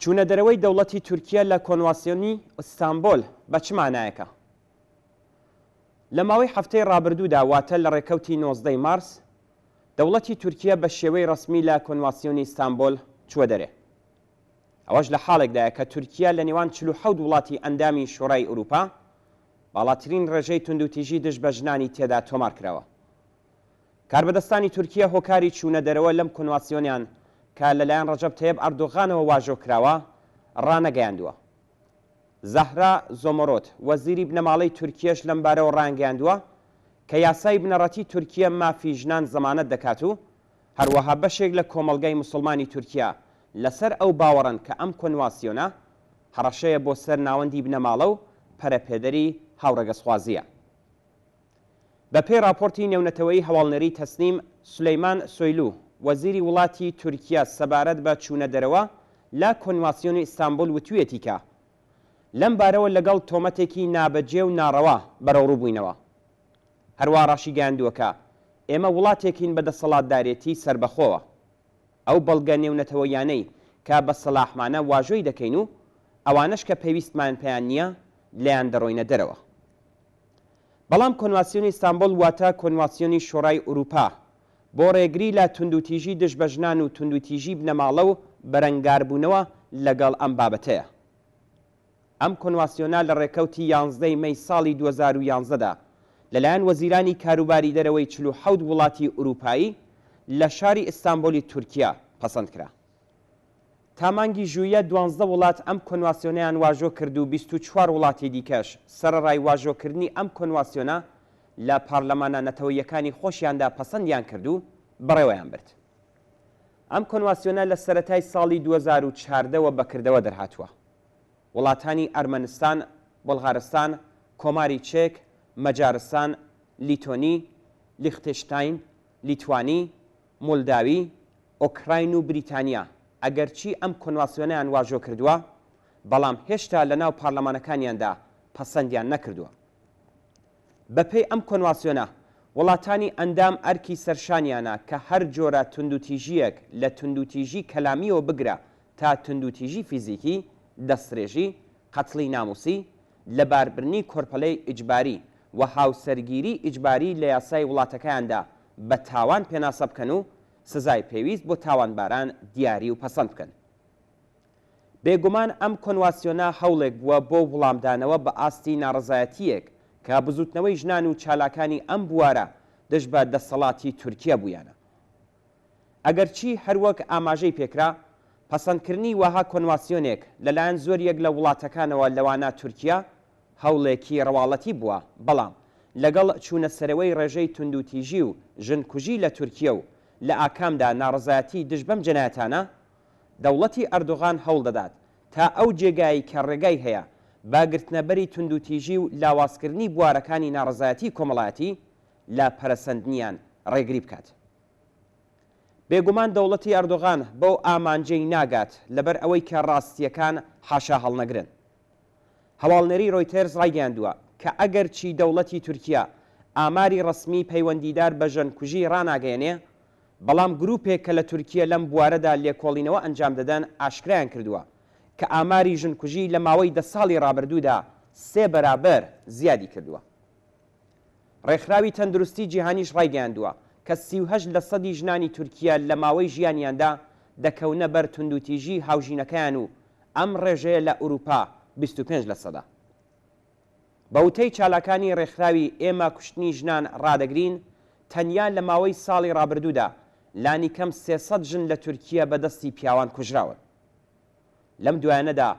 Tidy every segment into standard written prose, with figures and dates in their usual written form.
چوونە دەرەوەی دەوڵەتی تورکیا لە کۆنواسیۆنی ئیستانبول بە چ مانایەکە؟ لە ماوەی هەفتەی ڕابردوودا واتە لە ڕێکەوتی 19 مارس دەوڵەتی تورکیا بە شێوەی ڕسمی لە کۆنواسیۆنی ئیستانبول چووە دەرێ. ئەوەش لە حاڵێکدایە کە تورکیا لە نێوان 47 وڵاتی ئەندامی شۆڕای ئەوروپا باڵاترین ڕێژەی توندوتیژی دژ بە ژنانی تێدا تۆمار کراوە. کاربەدەستانی تورکیا هۆکاری چوونە دەرەوە لەم کۆنواسیۆنیان کە لەلایەن ڕەجەب تەیب ئەردۆغانەوە واژۆ کراوە ڕانەگەیاندووە. زەهرا زۆمۆرۆت وەزیری بنەماڵەی تورکیەش لەم بارەوە ڕانگەیاندووە کە یاسای بنەڕەتی تورکیا مافی ژنان زەمانەت دەکات و هەروەها بەشێک لە کۆمەڵگەی موسڵمانی تورکیا لەسەر ئەو باوەڕن کە ئەم کۆنواسیۆنە هەڕەشەیە بۆ سەر ناوەندی بنەماڵە و پەرەپێدەری هاوڕێگەسوازیە. بە پێی راپۆرتی نێونەتەوەی هەواڵنەری تەسنیم سولەیمان سۆیلو وەزیری وڵاتی تورکیا سەبارەت بە چوونە دەرەوە لە کۆنواسیۆنی ئیستانبول وتوێتی کە لەم بارەوە لەگەڵ تۆمەتێکی نابەجێ و ناڕەوا بەرەوڕوو بووینەوە. هەروە ڕاشی گەیاندووە کە ئێمە وڵاتێکین بە دەسەڵاتدارێتی سربەخۆوە. ئەو بەڵگە نێونەتەوەیانەی کە بە سەلاحمانە واژۆی دەکەین و ئەوانش کە پێویستمان پێیان نییە لەیان دەڕۆینە دەرەوە. بەڵام کۆنواسیۆنی ئیستانبول واتە کۆنواسیۆنی شۆڕای ئەوروپا بۆ ڕێگری لە توندوتیژی دژ بە ژنان و توندوتیژی بنەماڵە و بەرەنگاربوونەوە لەگەڵ ئەم بابەتەیە. ئەم کۆنواسیۆنە لە ڕێکەوتی 11 مەی ساڵی 2011دا لەلایەن وەزیرانی کاروباری دەرەوەی 47 وڵاتی ئەوروپایی لە شاری ئیستانبولی تورکیا پەسەند کرا. تا مانگی ژوویە 12 وڵات ئەم کۆنواسیۆنەیان واژۆ کرد و 24 وڵاتی دیکەش سەرڕای واژۆکردنی ئەم کۆنواسیۆنە لە پارلەمانە نەتەوەیەکانی خۆشیاندا پەسەندیان کرد و بەڕێوەیان برد. ئەم کۆنواسیۆنە لە سەرەتای ساڵی 2014ەوە بەکردەوە دەرهاتووە. وڵاتانی ئەرمەنستان، بۆڵغارستان، کۆماری چێک، مەجارستان، لیتۆنی، لیختێشتاین، لیتوانی، مۆلداوی، ئۆکراین و بریتانیا ئەگەرچی ئەم کۆنواسیۆنەیان واژۆ کردووە بەڵام هێشتا لە ناو پارلەمانەکانیاندا پەسەندیان نەکردووە. بەپێی ئەم کۆنواسیۆنە وڵاتانی ئەندام ئەرکی سەرشانیانە کە هەر جۆرە توندوتیژیەک لە توندوتیژی کەلامیەوە بگرە تا توندوتیژی فیزیکی، دەستڕێژی، قەتڵی ناموسی، لەباربرنی کۆرپەلەی ئیجباری و هاوسەرگیری ئیجباری لە یاسای وڵاتەکەیاندا بە تاوان پێناسە بکەن و سزای پێویست بۆ تاوانباران دیاری و پەسەند بکەن. بێگومان ئەم کۆنواسیۆنە هەوڵێک بووە بۆ وڵامدانەوە بە ئاستی ناڕزایەتیەک کە بزوتنەوەی ژنان و چالاکانی ئەم بوارە دژ بە دەسەڵاتی تورکیا بوویانە. ئەگەرچی هەروەک ئاماژەی پێکرا پەسەندکردنی وەها کۆنواسیۆنێک لەلایەن زۆریەک لە وڵاتەکانەوە لەوانە تورکیا هەوڵێکی ڕەواڵەتی بووە، بەڵام لەگەڵ چوونە سەرەوەی ڕێژەی توندوتیژی و ژنکوژی لە تورکیا و لە ئاکامدا ناڕزایەتی دژ بەم جەنایەتانە دەوڵەتی ئەردۆغان هەوڵ دەدات تا ئەو جێگایی کە ڕێگای هەیە باگرتنەبەری توندوتیژی و لاوازکردنی بوارەکانی ناڕزایەتی کۆمەڵایەتی لە پەرەسەندنیان ڕێگری بکات. بێگومان دەوڵەتی ئەردۆغان بەو ئامانجەی ناگات لەبەر ئەوەی کە ڕاستیەکان حاشا هەڵنەگرن. هەواڵنەری ڕۆیتێرز ڕایگەیاندووە کە ئەگەر چی دەوڵەتی تورکیا ئاماری ڕسمی پەیوەندیدار بە ژەنکوژی ڕاناگەیەنێ، بەڵام گروپێک کە لە تورکیا لەم بوارەدا لێکۆڵینەوە ئەنجام دەدەن ئاشکرایان کردووە کە ئاماری ژنکوژی لە ماوەی 10 ساڵی ڕابردوودا 3 بەرابەر زیادی کردووە. ڕێکخراوی تەندروستی جیهانیش ڕایگەیاندووە کە 38% ژنانی تورکیا لە ماوەی ژیانیاندا دەکەونە بەر توندوتیژی هاوژینەکەیان و ئەم ڕێژەیە لە ئەوروپا 25%. بەوتەی چالاکانی ڕێکخراوی ئێمە کوشتنی ژنان ڕادەگرین تەنیا لە ماوەی ساڵی ڕابردوودا لانی کەم 300 ژن لە تورکیا بەدەستی پیاوان کوژراون. لەم دوایانەدا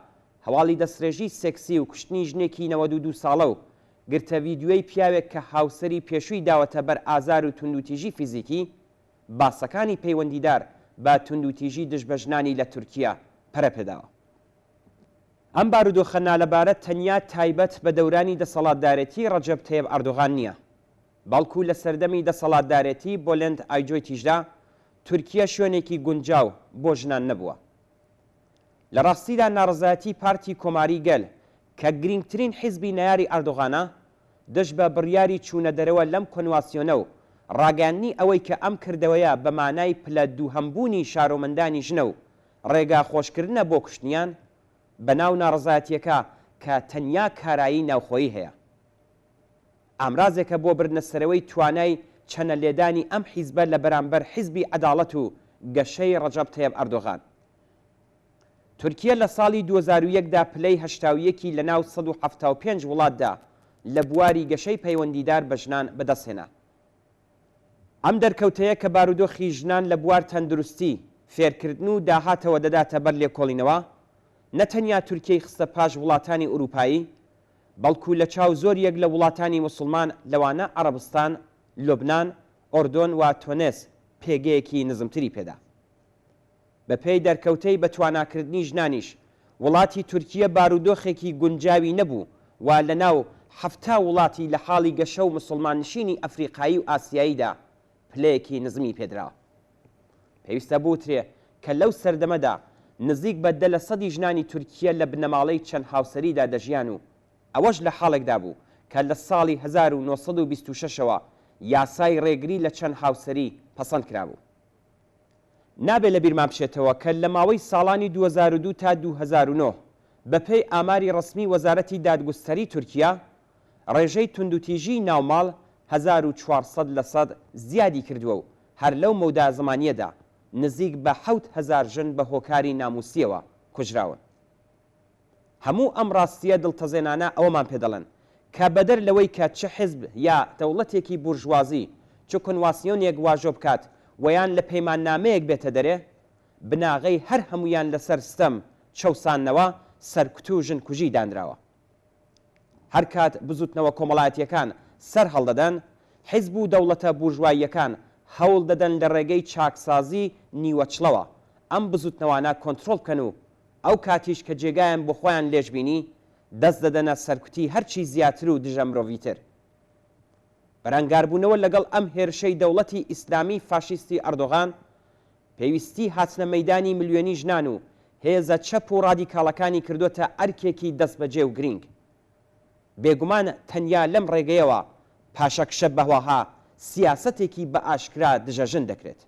هەواڵی دەستڕێژی سێکسی و کوشتنی ژنێکی 92 ساڵە و گرتە ڤیدیۆی پیاوێک کە هاوسەری پێشووی داوەتە بەر ئازار و توندوتیژی فیزیکی باسەکانی پەیوەندیدار بە توندوتیژی دژ بە ژنانی لە تورکیا پەرەپێداوە. ئەم بارودۆخە نالەبارە تەنیا تایبەت بە دەورانی دەسەڵاتدارێتی ڕەجەب تەیب ئەردۆغان نییە، بەڵکو لە سەردەمی دەسەڵاتدارێتی بۆلند ئایجۆی تیژدا تورکیا شوێنێکی گونجاو بۆ ژنان نەبووە. لە ڕاستیدا ناڕزایەتی پارتی کۆماری گەل کە گرنگترین حیزبی نەیاری ئەردۆغانە دەش بە بڕیاری چوونە دەرەوە لەم کۆنواسیۆنە و ڕاگەاندنی ئەوەی کە ئەم کردەوەیە بە مانای پلە دووهەمبوونی شارۆمەندانی ژنە و ڕێگا خۆشکردنە بۆ کوشتنیان بەناو ناڕزایەتیەکە کە تەنیا کارایی ناوخۆیی هەیە. ئامرازێکە بۆ بردنەسەرەوەی توانای چەنە لێدانی ئەم حیزبە لە بەرامبەر حیزبی عەداڵەت و گەشەی ڕەجەب تەیب ئەردۆغان. تورکیا لە ساڵی 2001دا پلەی 81 لە ناو 175 وڵاتدا لە بواری گەشەی پەیوەندیدار بە ژنان بەدەستهێنا. ئەم دەرکەوتەیە کە بارودۆخی ژنان لە بوار تەندروستی، فێرکردن و داهاتەوە دەداتە بەر لێکۆڵینەوە، نەتەنیا تورکیای خستە پاش وڵاتانی ئوروپایی، بەڵکو لە چاو زۆر یەک لە وڵاتانی موسڵمان لەوانە عەرەبستان، لوبنان، ئۆردۆن و تۆنس پێگەیەکی نزمتری پێدا. بەپێی دەرکەوتەی بە تواناکردنی ژنانیش وڵاتی تورکیە بارودۆخێکی گونجاوی نەبوو و لە ناو 7 وڵاتی لە حاڵی گەشە و مسلمان نشینی ئەفریقایی و ئاسیاییدا پلەیەکی نزمی پێدراوە. پێویستە بوترێ کە لەو سەردەمەدا نزیک بە 100 ژنانی تورکیە لە بنەماڵەی چەند هاوسەریدا دەژیان و ئەوەش لە حاڵێکدا بوو کە لە ساڵی 1926ەوە یاسای ڕێگری لە چەند هاوسەری پەسەند کرابوو. نابێت لە بیرمان بچێتەوە کە لە ماوەی ساڵانی 2002 تا 2009 بەپێی ئاماری ڕسمی وەزارەتی دادگستەری تورکیا ڕێژەی توندوتیژی ناوماڵ 1400% زیادی کردووە و هەر لەو مەودا زمانیەدا نزیک بە 7000 ژن بە هۆکاری ناموسیەوە کوژراون. هەموو ئەم ڕاستیە دڵتەزێنانە ئەوەمان پێدەڵێن کە بەدەر لەوەی کە چه حیزب یا دەوڵەتێکی بورژوازی چ کۆنواسیۆنێک واژۆ بکات ویان لە پەیماننامەیەک بێتە دەرێ، بناغەی هەر هەمویان لەسەر ستەم چەوساننەوە سەرکوت و ژنکوژی دانراوە. هەر کات بزوتنەوە کۆمەڵایەتیەکان سەر هەڵدەدەن، حیزب و دەوڵەتە بورژواییەکان هەوڵ دەدەن لە ڕێگەی چاکسازی نیوەچڵەوە ئەم بزوتنەوانە کۆنتترۆل بکەن و ئەو کاتیش کە جێگایان بۆ خۆیان لێژبینی دەست دەدەنە سەرکوتی هەرچی زیاتر و دژە مرۆڤیتر. بەرەنگاربوونەوە لەگەڵ ئەم هێرشەی دەوڵەتی ئیسلامی فاشیستی ئەردۆغان پێویستی هاتنە مەیدانی ملیۆنی ژنان و هێزە چەپ و ڕادیکاڵەکانی کردوتە ئەرکێکی دەست بەجێ و گرنگ. بێگومان تەنیا لەم ڕێگەیەوە پاشەکشە بەهواها سیاسەتێکی بە ئاشکرا دژەژن دەکرێت.